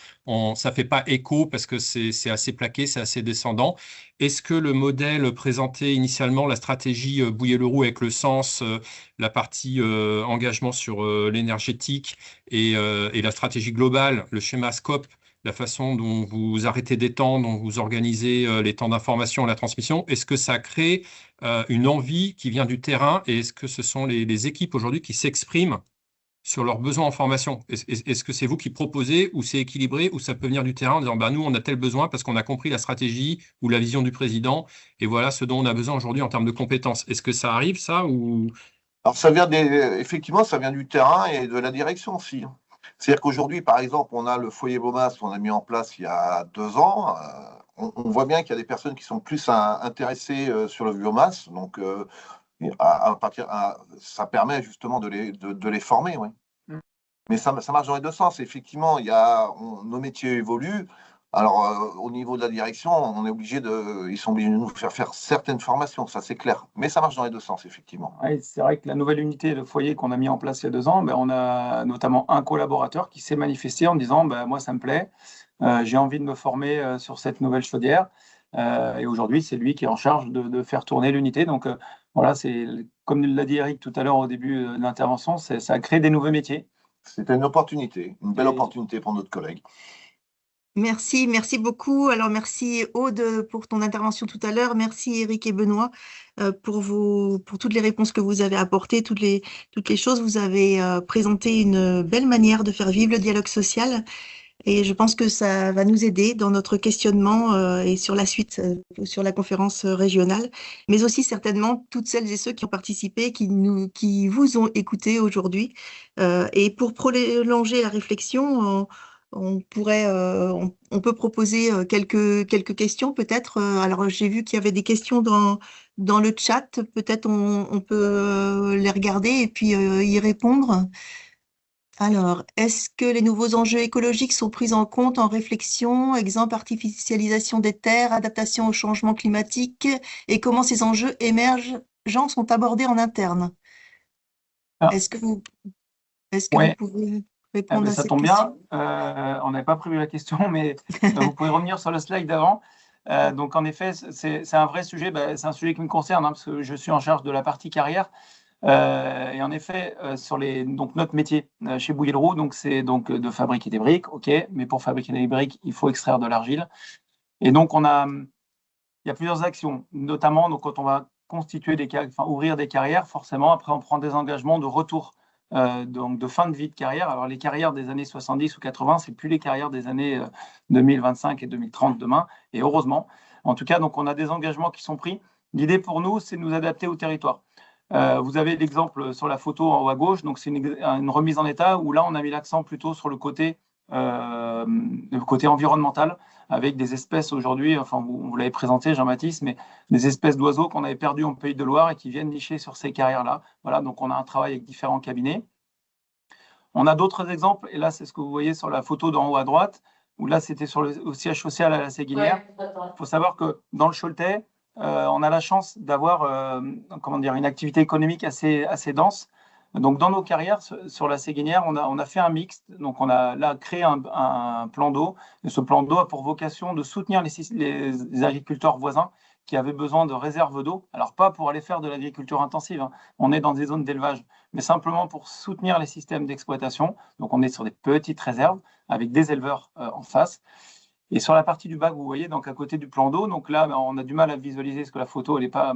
S1: ça ne fait pas écho parce que c'est assez plaqué, c'est assez descendant. Est-ce que le modèle présenté initialement, la stratégie Bouyer-le-Roux avec le sens, la partie engagement sur l'énergétique et la stratégie globale, le schéma SCOP, la façon dont vous arrêtez des temps, dont vous organisez les temps d'information et la transmission, est-ce que ça crée une envie qui vient du terrain, et est-ce que ce sont les équipes aujourd'hui qui s'expriment sur leurs besoins en formation? Est-ce que c'est vous qui proposez, ou c'est équilibré, ou ça peut venir du terrain en disant nous, on a tel besoin parce qu'on a compris la stratégie ou la vision du président, et voilà ce dont on a besoin aujourd'hui en termes de compétences? Est-ce que ça arrive, ça, ou...
S5: Alors, effectivement, ça vient du terrain et de la direction aussi. C'est-à-dire qu'aujourd'hui, par exemple, on a le foyer Biomasse qu'on a mis en place il y a 2 ans. On voit bien qu'il y a des personnes qui sont plus intéressées sur le biomasse. Donc, ça permet justement de les former. Ouais. Mais ça marche dans les 2 sens. Effectivement, nos métiers évoluent. Alors, au niveau de la direction, ils sont obligés de nous faire certaines formations, ça c'est clair. Mais ça marche dans les 2 sens, effectivement.
S4: Oui, c'est vrai que la nouvelle unité de foyer qu'on a mis en place il y a 2 ans, on a notamment un collaborateur qui s'est manifesté en disant moi ça me plaît, j'ai envie de me former sur cette nouvelle chaudière. Et aujourd'hui, c'est lui qui est en charge de faire tourner l'unité. Donc voilà, comme l'a dit Eric tout à l'heure au début de l'intervention, ça a créé des nouveaux métiers.
S5: C'était une opportunité, une belle opportunité pour notre collègue.
S2: Merci beaucoup. Alors, merci Aude pour ton intervention tout à l'heure. Merci Eric et Benoît pour toutes les réponses que vous avez apportées, toutes les choses. Vous avez présenté une belle manière de faire vivre le dialogue social, et je pense que ça va nous aider dans notre questionnement et sur la suite, sur la conférence régionale, mais aussi certainement toutes celles et ceux qui ont participé, qui vous ont écouté aujourd'hui. Et pour prolonger la réflexion, on peut proposer quelques questions peut-être. Alors, j'ai vu qu'il y avait des questions dans le chat. Peut-être on peut les regarder et puis y répondre. Alors, est-ce que les nouveaux enjeux écologiques sont pris en compte en réflexion, exemple artificialisation des terres, adaptation au changement climatique, et comment ces enjeux émergents sont abordés en interne? Est-ce que vous pouvez répondre à
S4: ça
S2: cette
S4: tombe
S2: question?
S4: bien, on n'avait pas prévu la question, mais vous pouvez revenir sur le slide d'avant. Donc en effet, c'est un vrai sujet, c'est un sujet qui me concerne, parce que je suis en charge de la partie carrière. Et en effet, donc notre métier chez Bouyer-le-Roux, donc c'est donc de fabriquer des briques, ok, mais pour fabriquer des briques, il faut extraire de l'argile. Et donc il y a plusieurs actions, notamment donc quand on va constituer ouvrir des carrières, forcément après on prend des engagements de retour, donc de fin de vie de carrière. Alors les carrières des années 70 ou 80, c'est plus les carrières des années 2025 et 2030 demain, et heureusement. En tout cas, donc on a des engagements qui sont pris. L'idée pour nous, c'est de nous adapter au territoire. Vous avez l'exemple sur la photo en haut à gauche, donc c'est une remise en état où là on a mis l'accent plutôt sur le côté le côté environnemental, avec des espèces aujourd'hui, enfin vous l'avez présenté Jean-Baptiste, mais des espèces d'oiseaux qu'on avait perdues en Pays de Loire et qui viennent nicher sur ces carrières-là. Voilà, donc on a un travail avec différents cabinets. On a d'autres exemples, et là c'est ce que vous voyez sur la photo d'en haut à droite, où là c'était au siège social à la Séguinière. Il faut savoir que dans le Choletais, on a la chance d'avoir une activité économique assez dense. Donc, dans nos carrières sur la Séguinière, on a fait un mixte. Donc, on a là créé un plan d'eau. Et ce plan d'eau a pour vocation de soutenir les agriculteurs voisins qui avaient besoin de réserves d'eau. Alors, pas pour aller faire de l'agriculture intensive, hein. On est dans des zones d'élevage, mais simplement pour soutenir les systèmes d'exploitation. Donc, on est sur des petites réserves avec des éleveurs en face. Et sur la partie du bas, vous voyez, donc à côté du plan d'eau, donc là, on a du mal à visualiser parce que la photo, elle n'est pas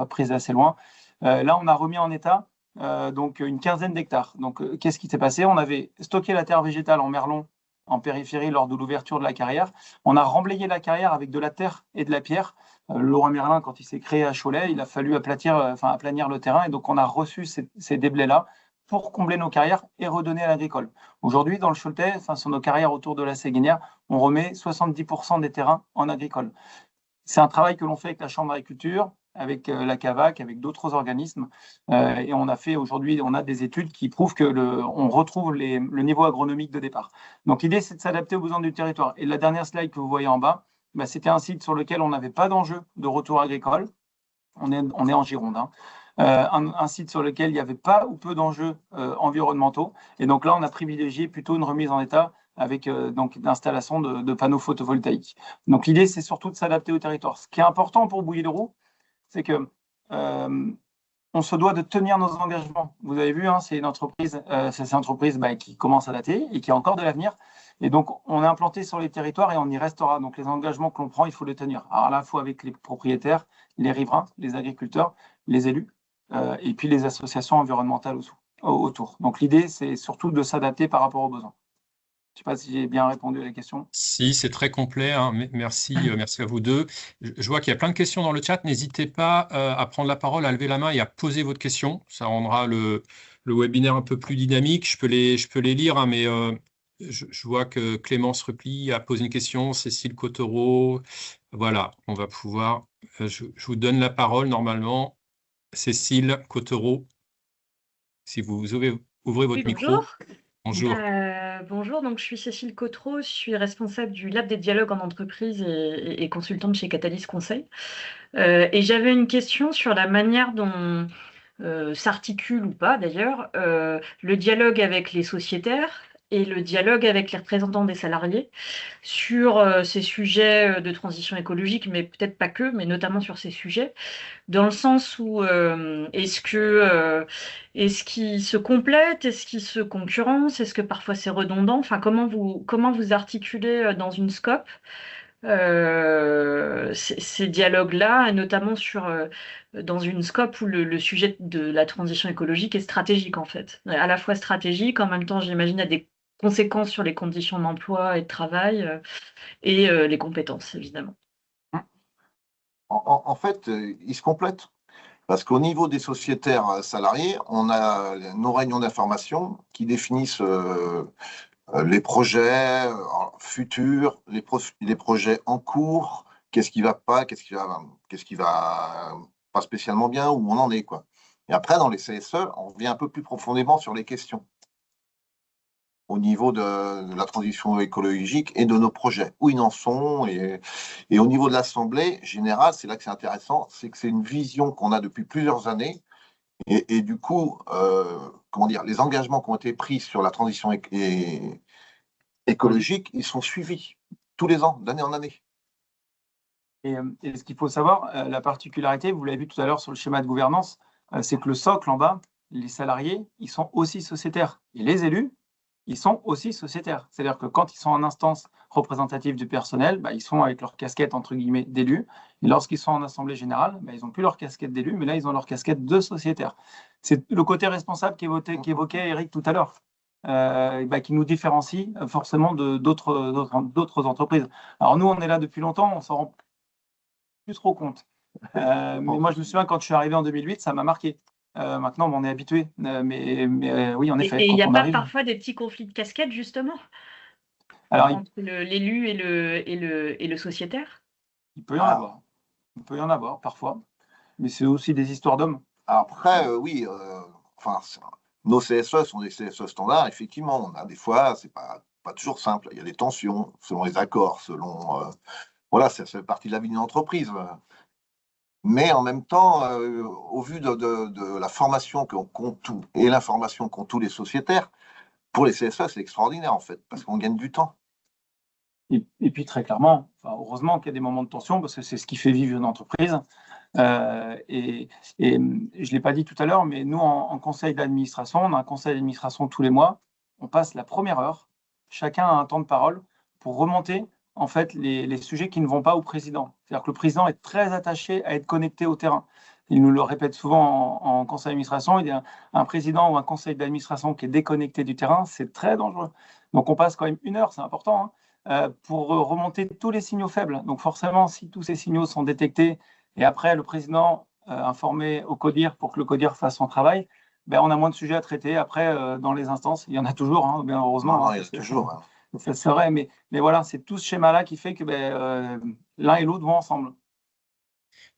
S4: prise assez loin. Là, on a remis en état donc une quinzaine d'hectares. Donc, qu'est-ce qui s'est passé? On avait stocké la terre végétale en merlon en périphérie lors de l'ouverture de la carrière. On a remblayé la carrière avec de la terre et de la pierre. Le Leroy Merlin, quand il s'est créé à Cholet, il a fallu aplanir le terrain. Et donc, on a reçu ces déblais-là pour combler nos carrières et redonner à l'agricole. Aujourd'hui, dans le Choletais, sur nos carrières autour de la Séguinière, on remet 70% des terrains en agricole. C'est un travail que l'on fait avec la Chambre d'agriculture, avec la CAVAC, avec d'autres organismes. Et on a fait aujourd'hui, on a des études qui prouvent qu'on retrouve le niveau agronomique de départ. Donc l'idée, c'est de s'adapter aux besoins du territoire. Et la dernière slide que vous voyez en bas, c'était un site sur lequel on n'avait pas d'enjeu de retour agricole. On est en Gironde, hein. Un site sur lequel il n'y avait pas ou peu d'enjeux environnementaux. Et donc là, on a privilégié plutôt une remise en état avec donc l'installation de panneaux photovoltaïques. Donc l'idée, c'est surtout de s'adapter au territoire. Ce qui est important pour Bouiller-le-Roux, c'est que on se doit de tenir nos engagements. Vous avez vu, hein, c'est une entreprise qui commence à dater et qui a encore de l'avenir. Et donc, on est implanté sur les territoires et on y restera. Donc, les engagements que l'on prend, il faut les tenir. Alors, à la fois avec les propriétaires, les riverains, les agriculteurs, les élus, et puis les associations environnementales autour. Donc, l'idée, c'est surtout de s'adapter par rapport aux besoins. Je ne sais pas si j'ai bien répondu à la question.
S1: Si, c'est très complet, hein. Merci à vous deux. Je vois qu'il y a plein de questions dans le chat. N'hésitez pas à prendre la parole, à lever la main et à poser votre question. Ça rendra le webinaire un peu plus dynamique. Je peux les lire, hein, mais je vois que Clémence Repli a posé une question, Cécile Cottereau. Voilà, on va pouvoir... je vous donne la parole normalement. Cécile Cottereau, si vous ouvrez votre micro. Bonjour.
S6: Bonjour, donc je suis Cécile Cottereau, je suis responsable du Lab des dialogues en entreprise et consultante chez Catalyst Conseil. Et j'avais une question sur la manière dont s'articule ou pas d'ailleurs le dialogue avec les sociétaires et le dialogue avec les représentants des salariés sur ces sujets de transition écologique, mais peut-être pas que, mais notamment sur ces sujets, dans le sens où est-ce qu'ils se complètent, est-ce qu'ils se concurrencent, est-ce que parfois c'est redondant, enfin comment vous articulez dans une scope ces dialogues-là, notamment dans une scope où le sujet de la transition écologique est stratégique en fait, à la fois stratégique, en même temps j'imagine il y a des conséquences sur les conditions d'emploi et de travail et les compétences évidemment.
S5: En fait, ils se complètent. Parce qu'au niveau des sociétaires salariés, on a nos réunions d'information qui définissent les projets futurs, les projets en cours, qu'est-ce qui va pas, qu'est-ce qui va pas spécialement bien, où on en est, quoi. Et après, dans les CSE, on revient un peu plus profondément sur les questions au niveau de la transition écologique et de nos projets, où ils en sont. Et au niveau de l'Assemblée générale, c'est là que c'est intéressant, c'est que c'est une vision qu'on a depuis plusieurs années. Et du coup, les engagements qui ont été pris sur la transition écologique, ils sont suivis tous les ans, d'année en année.
S4: Et ce qu'il faut savoir, la particularité, vous l'avez vu tout à l'heure sur le schéma de gouvernance, c'est que le socle en bas, les salariés, ils sont aussi sociétaires. Et les élus, ils sont aussi sociétaires. C'est-à-dire que quand ils sont en instance représentative du personnel, ils sont avec leur casquette, entre guillemets, d'élus. Et lorsqu'ils sont en assemblée générale, ils n'ont plus leur casquette d'élus, mais là, ils ont leur casquette de sociétaire. C'est le côté responsable qu'évoquait Eric tout à l'heure, qui nous différencie forcément d'autres entreprises. Alors nous, on est là depuis longtemps, on s'en rend plus trop compte. Mais moi, je me souviens, quand je suis arrivé en 2008, ça m'a marqué. Maintenant, on est habitué. Mais oui, en effet,
S6: Et il
S4: quand
S6: n'y a
S4: on
S6: pas
S4: arrive.
S6: parfois des petits conflits de casquettes, justement,
S4: Alors,
S6: entre l'élu et le sociétaire?
S4: il peut y en avoir. Il peut y en avoir parfois. Mais c'est aussi des histoires d'hommes.
S5: Après, oui, enfin, nos CSE sont des CSE standards. Effectivement, on a des fois, c'est pas toujours simple. Il y a des tensions selon les accords, voilà, ça fait partie de la vie d'une entreprise. Mais en même temps, au vu de la formation qu'ont tous et l'information qu'ont tous les sociétaires, pour les CSE, c'est extraordinaire en fait, parce qu'on gagne du temps.
S4: Et puis très clairement, heureusement qu'il y a des moments de tension, parce que c'est ce qui fait vivre une entreprise. Et je ne l'ai pas dit tout à l'heure, mais nous, en conseil d'administration, on a un conseil d'administration tous les mois. On passe la première heure, chacun a un temps de parole pour remonter en fait les sujets qui ne vont pas au président. C'est-à-dire que le président est très attaché à être connecté au terrain. Il nous le répète souvent en conseil d'administration. Il y a un président ou un conseil d'administration qui est déconnecté du terrain, c'est très dangereux. Donc on passe quand même une heure, c'est important, pour remonter tous les signaux faibles. Donc forcément, si tous ces signaux sont détectés, et après, le président informé au CODIR pour que le CODIR fasse son travail, ben, on a moins de sujets à traiter. Après, dans les instances, il y en a toujours, bien heureusement.
S5: Non, il y en a toujours.
S4: C'est vrai, mais voilà, c'est tout ce schéma-là qui fait que l'un et l'autre vont ensemble.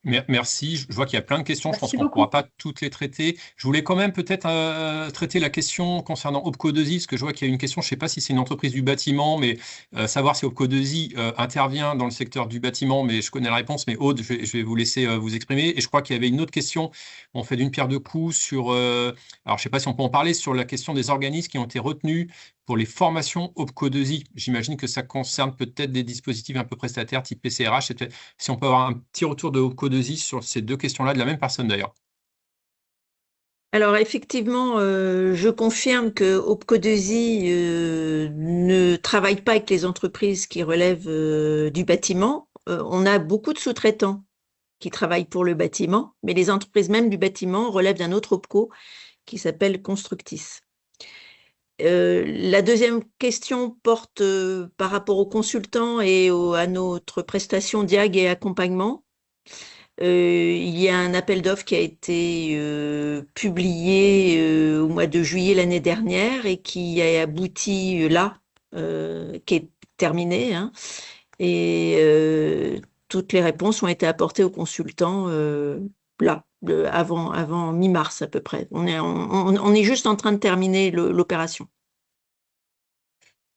S1: Merci. Je vois qu'il y a plein de questions. Je pense
S6: Merci
S1: qu'on ne
S6: beaucoup.
S1: pourra pas toutes les traiter. Je voulais quand même peut-être traiter la question concernant Opco2i, parce que je vois qu'il y a une question. Je ne sais pas si c'est une entreprise du bâtiment, mais savoir si Opco2i intervient dans le secteur du bâtiment, mais je connais la réponse. Mais Aude, je vais vous laisser vous exprimer. Et je crois qu'il y avait une autre question. On fait d'une pierre deux coups sur. Alors, je ne sais pas si on peut en parler sur la question des organismes qui ont été retenus pour les formations Opco2i. J'imagine que ça concerne peut-être des dispositifs un peu prestataires type PCRH. Si on peut avoir un petit retour de Opco2i sur ces deux questions-là, de la même personne d'ailleurs.
S3: Alors effectivement, je confirme que Opco2i ne travaille pas avec les entreprises qui relèvent du bâtiment. On a beaucoup de sous-traitants qui travaillent pour le bâtiment, mais les entreprises même du bâtiment relèvent d'un autre Opco qui s'appelle Constructis. La deuxième question porte par rapport aux consultants et à notre prestation diag et accompagnement. Il y a un appel d'offres qui a été publié au mois de juillet l'année dernière et qui a abouti là, qui est terminé, hein, et toutes les réponses ont été apportées aux consultants là, avant mi-mars à peu près. On est juste en train de terminer l'opération.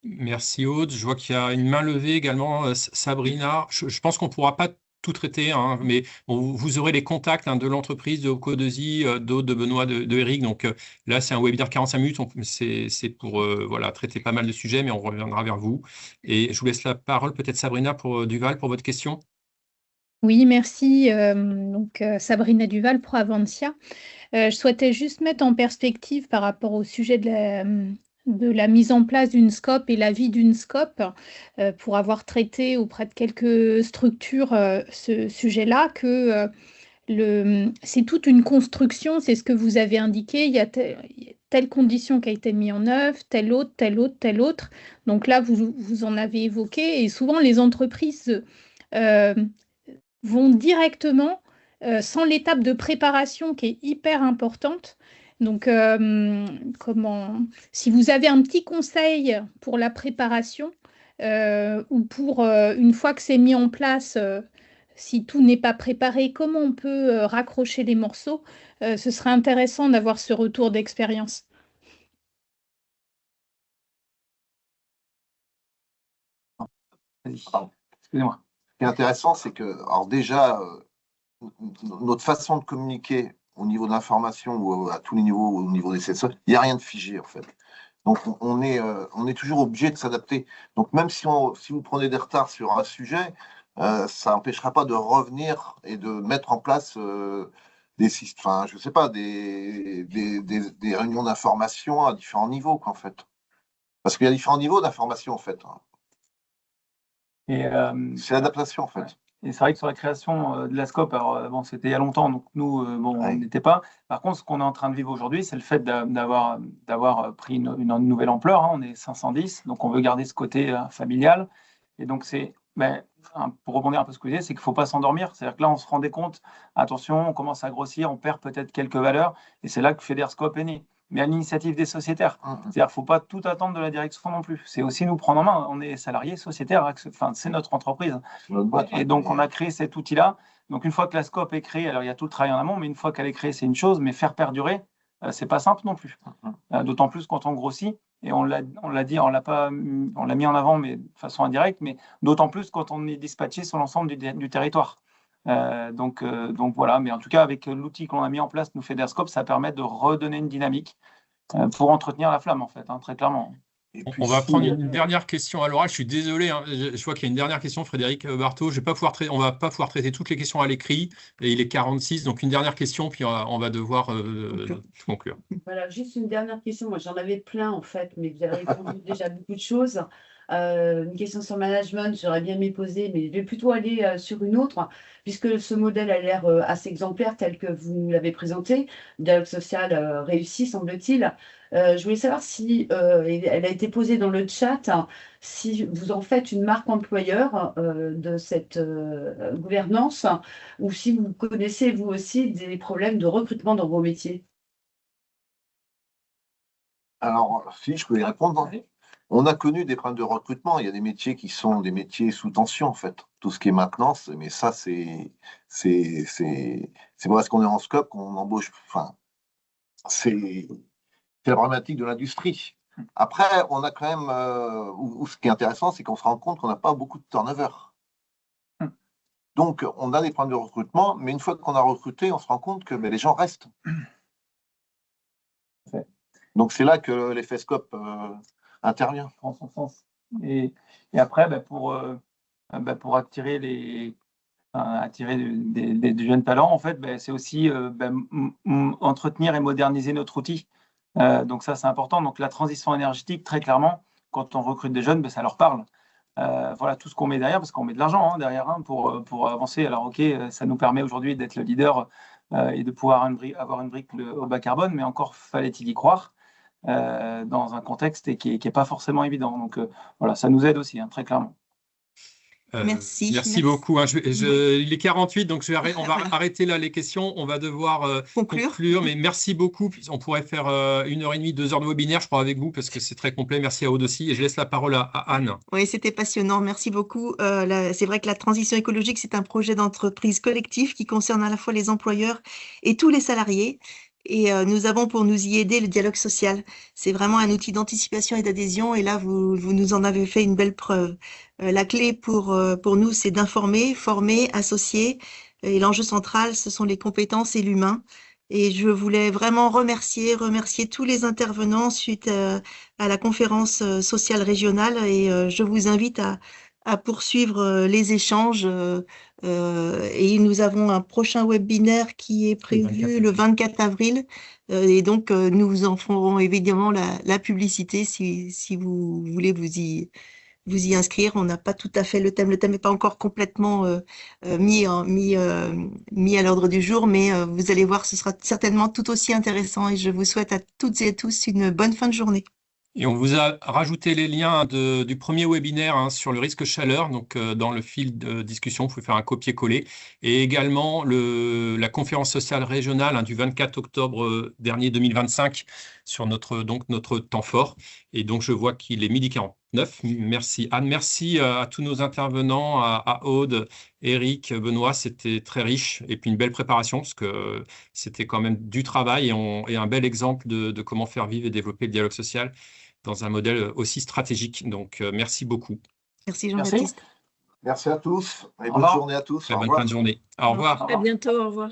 S1: Merci Aude. Je vois qu'il y a une main levée également, Sabrina. Je pense qu'on ne pourra pas tout traiter, hein, mais bon, vous aurez les contacts de l'entreprise, de Opco2i, d'Aude, de Benoît, de Eric. Donc là, c'est un webinaire 45 minutes. C'est pour voilà, traiter pas mal de sujets, mais on reviendra vers vous. Et je vous laisse la parole, peut-être Sabrina Duval, pour votre question.
S7: Oui, merci. Sabrina Duval pour Avantia. Je souhaitais juste mettre en perspective par rapport au sujet de la mise en place d'une SCOP et la vie d'une SCOP, pour avoir traité auprès de quelques structures ce sujet-là, que c'est toute une construction, c'est ce que vous avez indiqué, il y a telle condition qui a été mise en œuvre, telle autre, telle autre, telle autre. Donc là, vous en avez évoqué, et souvent les entreprises vont directement sans l'étape de préparation qui est hyper importante. Donc, si vous avez un petit conseil pour la préparation ou pour une fois que c'est mis en place, si tout n'est pas préparé, comment on peut raccrocher les morceaux, ce serait intéressant d'avoir ce retour d'expérience.
S4: Excusez-moi.
S5: Ce qui est intéressant, c'est que, alors déjà, notre façon de communiquer au niveau de l'information ou à tous les niveaux, au niveau des CSE, il n'y a rien de figé en fait. Donc on est toujours obligé de s'adapter. Donc même si vous prenez des retards sur un sujet, ça n'empêchera pas de revenir et de mettre en place des réunions d'information à différents niveaux, quoi, en fait. Parce qu'il y a différents niveaux d'information en fait. C'est l'adaptation en fait.
S4: Ouais. Et c'est vrai que sur la création de la SCOP, alors c'était il y a longtemps, donc nous, on n'était pas. Par contre, ce qu'on est en train de vivre aujourd'hui, c'est le fait d'avoir pris une nouvelle ampleur, hein. On est 510, donc on veut garder ce côté familial. Et donc, c'est pour rebondir un peu ce que vous disiez, c'est qu'il ne faut pas s'endormir. C'est-à-dire que là, on se rendait compte, attention, on commence à grossir, on perd peut-être quelques valeurs, et c'est là que Federscope est né. Mais à l'initiative des sociétaires. C'est-à-dire qu'il ne faut pas tout attendre de la direction non plus. C'est aussi nous prendre en main. On est salariés, sociétaires, enfin, c'est notre entreprise.
S5: Notre boîte,
S4: et donc, on a créé cet outil-là. Donc, une fois que la Scope est créée, alors il y a tout le travail en amont, mais une fois qu'elle est créée, c'est une chose, mais faire perdurer, c'est pas simple non plus. D'autant plus quand on grossit, et on l'a dit, on l'a mis en avant, mais de façon indirecte, mais d'autant plus quand on est dispatché sur l'ensemble du territoire. Donc voilà, mais en tout cas, avec l'outil qu'on a mis en place, nous, Federscope, ça permet de redonner une dynamique pour entretenir la flamme, en fait, très clairement.
S5: Et puis,
S1: On va prendre une dernière question à l'oral. Je suis désolé, je vois qu'il y a une dernière question, Frédéric Barthaud. On ne va pas pouvoir traiter toutes les questions à l'écrit. Et il est 46, donc une dernière question, puis on va devoir conclure.
S8: Voilà, juste une dernière question. Moi, j'en avais plein, en fait, mais vous avez répondu déjà beaucoup de choses. Une question sur le management, j'aurais bien m'y poser, mais je vais plutôt aller sur une autre, puisque ce modèle a l'air assez exemplaire tel que vous nous l'avez présenté. Le dialogue social réussi, semble-t-il. Je voulais savoir si, elle a été posée dans le chat, si vous en faites une marque employeur de cette gouvernance, ou si vous connaissez, vous aussi, des problèmes de recrutement dans vos métiers.
S5: Alors, si je peux y répondre. On a connu des problèmes de recrutement. Il y a des métiers qui sont des métiers sous tension, en fait. Tout ce qui est maintenance, mais ça, c'est pas parce qu'on est en scope qu'on embauche. Enfin, c'est la problématique de l'industrie. Après, on a quand même. Ce qui est intéressant, c'est qu'on se rend compte qu'on n'a pas beaucoup de turnover. Donc, on a des problèmes de recrutement, mais une fois qu'on a recruté, on se rend compte que les gens restent. Donc, c'est là que l'effet scope intervient.
S4: Prend son sens. Et après, pour attirer des jeunes talents, en fait, c'est aussi entretenir et moderniser notre outil. Donc ça, c'est important. Donc la transition énergétique, très clairement, quand on recrute des jeunes, ça leur parle. Voilà tout ce qu'on met derrière, parce qu'on met de l'argent derrière pour avancer. Alors ok, ça nous permet aujourd'hui d'être le leader et de pouvoir avoir une brique au bas carbone, mais encore fallait-il y croire. Dans un contexte qui n'est pas forcément évident. Donc voilà, ça nous aide aussi, très clairement.
S2: Merci
S1: beaucoup. Il est 48, donc on va arrêter là les questions. On va devoir conclure, mais merci beaucoup. On pourrait faire 1h30, 2 heures de webinaire, je crois, avec vous, parce que c'est très complet. Merci à Aude aussi. Et je laisse la parole à Anne.
S2: Oui, c'était passionnant. Merci beaucoup. C'est vrai que la transition écologique, c'est un projet d'entreprise collectif qui concerne à la fois les employeurs et tous les salariés. Et nous avons pour nous y aider le dialogue social. C'est vraiment un outil d'anticipation et d'adhésion. Et là, vous nous en avez fait une belle preuve. La clé pour nous, c'est d'informer, former, associer. Et l'enjeu central, ce sont les compétences et l'humain. Et je voulais vraiment remercier tous les intervenants suite à la conférence sociale régionale. Et je vous invite à poursuivre les échanges. Et nous avons un prochain webinaire qui est prévu le 24 avril. Et donc, nous en ferons évidemment la publicité si vous voulez vous y inscrire. On n'a pas tout à fait le thème. Le thème n'est pas encore complètement mis à l'ordre du jour, mais vous allez voir, ce sera certainement tout aussi intéressant. Et je vous souhaite à toutes et à tous une bonne fin de journée.
S1: Et on vous a rajouté les liens du premier webinaire sur le risque chaleur. Donc, dans le fil de discussion, vous pouvez faire un copier-coller. Et également la conférence sociale régionale du 24 octobre dernier 2025 sur notre temps fort. Et donc, je vois qu'il est 12h49. Merci Anne. Merci à tous nos intervenants, à Aude, Eric, Benoît. C'était très riche et puis une belle préparation parce que c'était quand même du travail et un bel exemple de comment faire vivre et développer le dialogue social dans un modèle aussi stratégique. Donc, merci beaucoup.
S2: Merci Jean-Baptiste.
S5: Merci à tous et bonne journée à tous.
S1: Bonne fin de journée. Au revoir.
S3: À bientôt, au revoir.